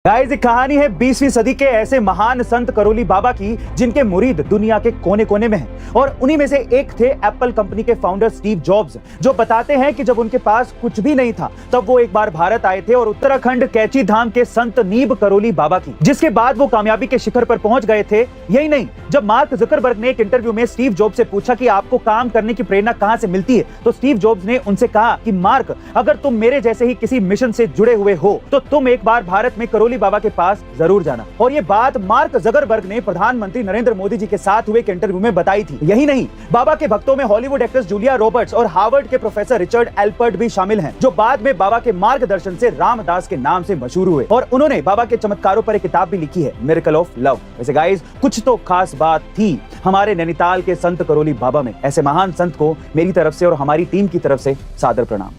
Guys, एक कहानी है 20वीं सदी के ऐसे महान संत करोली बाबा की जिनके मुरीद दुनिया के कोने कोने में हैं। और उन्हीं में से एक थे एप्पल कंपनी के फाउंडर स्टीव जॉब्स, जो बताते हैं कि जब उनके पास कुछ भी नहीं था तब वो एक बार भारत आए थे और उत्तराखंड कैची धाम के संत नीब करोली बाबा की, जिसके बाद वो कामयाबी के शिखर पर पहुंच गए थे। यही नहीं, जब मार्क जुकरबर्ग ने एक इंटरव्यू में स्टीव जॉब्स से पूछा कि आपको काम करने की प्रेरणा कहां से मिलती है, तो स्टीव जॉब्स ने उनसे कहा कि मार्क, अगर तुम मेरे जैसे ही किसी मिशन से जुड़े हुए हो तो तुम एक बार भारत में करोली बाबा के पास जरूर जाना। और ये बात मार्क जुकरबर्ग ने प्रधानमंत्री नरेंद्र मोदी जी के साथ हुए एक इंटरव्यू में बताई थी। यही नहीं, बाबा के भक्तों में हॉलीवुड एक्ट्रेस जूलिया रॉबर्ट्स और हार्वर्ड के प्रोफेसर रिचर्ड एल्पर्ट भी शामिल हैं, जो बाद में बाबा के मार्गदर्शन से रामदास के नाम से मशहूर हुए। और उन्होंने बाबा के चमत्कारों पर एक किताब भी लिखी है, मिरेकल ऑफ लव। वैसे गाइस, कुछ तो खास बात थी हमारे नैनीताल के संत करोली बाबा में। ऐसे महान संत को मेरी तरफ से और हमारी टीम की तरफ से सादर प्रणाम।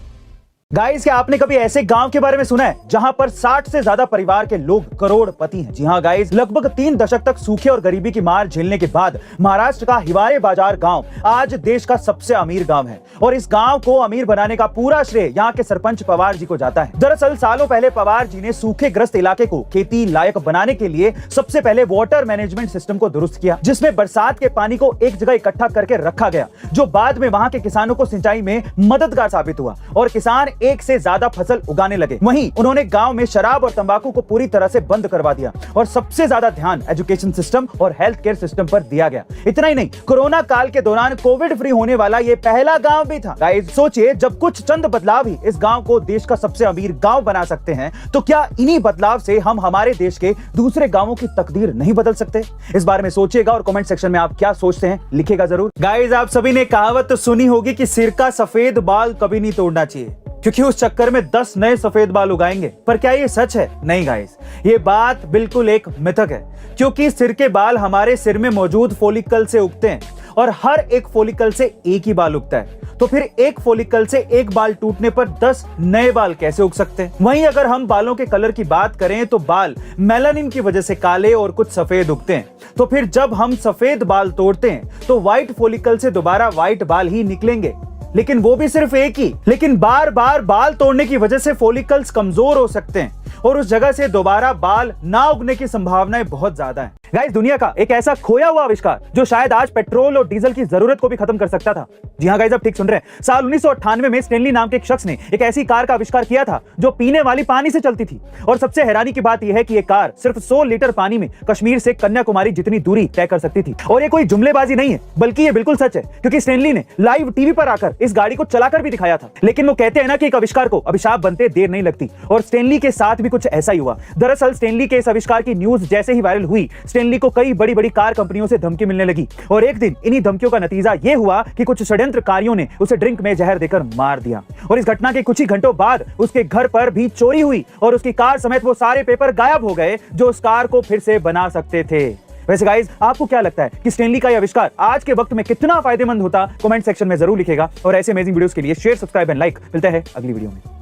गाइस, क्या आपने कभी ऐसे गांव के बारे में सुना है जहां पर 60 से ज्यादा परिवार के लोग करोड़पति हैं? जी हां गाइस, लगभग 3 दशक तक सूखे और गरीबी की मार झेलने के बाद महाराष्ट्र का हिवारे बाजार गांव आज देश का सबसे अमीर गांव है। और इस गांव को अमीर बनाने का पूरा श्रेय यहां के सरपंच पवार जी को जाता है। दरअसल सालों पहले पवार जी ने सूखे ग्रस्त इलाके को खेती लायक बनाने के लिए सबसे पहले वाटर मैनेजमेंट सिस्टम को दुरुस्त किया, जिसमें बरसात के पानी को एक जगह इकट्ठा करके रखा गया, जो बाद में वहां के किसानों को सिंचाई में मददगार साबित हुआ और किसान एक से ज्यादा फसल उगाने लगे। वहीं उन्होंने गांव में शराब और तंबाकू को पूरी तरह से बंद करवा दिया और सबसे ज्यादा ध्यान एजुकेशन सिस्टम और हेल्थ केयर सिस्टम पर दिया गया। इतना ही नहीं, कोरोना काल के दौरान कोविड फ्री होने वाला ये पहला गांव भी था। गाइस, सोचिए, जब कुछ चंद बदलाव ही इस गांव को देश का सबसे अमीर गांव बना सकते हैं, तो क्या इन्हीं बदलाव से हम हमारे देश के दूसरे गांवों की तकदीर नहीं बदल सकते? इस बारे में सोचिएगा और कमेंट सेक्शन में आप क्या सोचते हैं लिखिएगा जरूर। गाइस, आप सभी ने कहावत तो सुनी होगी कि सिर का सफेद बाल कभी नहीं तोड़ना चाहिए, क्योंकि उस चक्कर में 10 नए सफेद बाल उगाएंगे। पर क्या ये सच है? नहीं गाइस, ये बात बिल्कुल एक मिथक है, क्योंकि सिर के बाल हमारे सिर में मौजूद फोलिकल से उगते हैं और हर एक फोलिकल से एक ही बाल उगता है। तो फिर एक फोलिकल से एक बाल टूटने पर 10 नए बाल कैसे उग सकते हैं? वहीं अगर हम बालों के कलर की बात करें तो बाल मेलानिन की वजह से काले और कुछ सफेद उगते हैं। तो फिर जब हम सफेद बाल तोड़ते हैं तो व्हाइट फोलिकल से दोबारा व्हाइट बाल ही निकलेंगे, लेकिन वो भी सिर्फ एक ही। लेकिन बार बार बाल तोड़ने की वजह से फोलिकल्स कमजोर हो सकते हैं और उस जगह से दोबारा बाल ना उगने की संभावनाएं बहुत ज्यादा हैं। गाइस, दुनिया का एक ऐसा खोया हुआ आविष्कार जो शायद आज पेट्रोल और डीजल की जरूरत को भी खत्म कर सकता था। जी हां गाइस, आप ठीक सुन रहे हैं। साल 1998 में स्टेनली नाम के एक शख्स ने एक ऐसी कार का आविष्कार किया था जो पीने वाली पानी से चलती थी। और सबसे हैरानी की बात यह है कि यह कार सिर्फ 100 लीटर पानी में कश्मीर से कन्याकुमारी जितनी दूरी तय कर सकती थी। और ये कोई जुमलेबाजी नहीं है, बल्कि ये बिल्कुल सच है, क्योंकि स्टेनली ने लाइव टीवी पर आकर इस गाड़ी को चलाकर भी दिखाया था। लेकिन वो कहते हैं ना कि एक आविष्कार को अभिशाप बनते देर नहीं लगती, और स्टेनली के साथ भी कुछ ऐसा ही हुआ। दरअसल स्टेनली के इस आविष्कार की न्यूज जैसे ही वायरल हुई, स्टेनली को कई बड़ी कार कंपनियों से धमकी मिलने लगी। और एक दिन इन्हीं धमकियों का नतीजा यह हुआ कि कुछ षड्यंत्रकारियों ने उसे ड्रिंक में जहर देकर मार दिया। और इस घटना के कुछ ही घंटों बाद उसके घर पर भी चोरी हुई और उसकी कार समेत वो सारे पेपर गायब हो गए जो उस कार को फिर से बना सकते थे। वैसे गाइस, आपको क्या लगता है कि स्टेनली का यह आविष्कार आज के वक्त में कितना फायदेमंद होता? कमेंट सेक्शन में जरूर लिखेगा। और ऐसे अमेजिंग वीडियोस के लिए शेयर, सब्सक्राइब एंड लाइक। मिलते हैं अगली वीडियो में।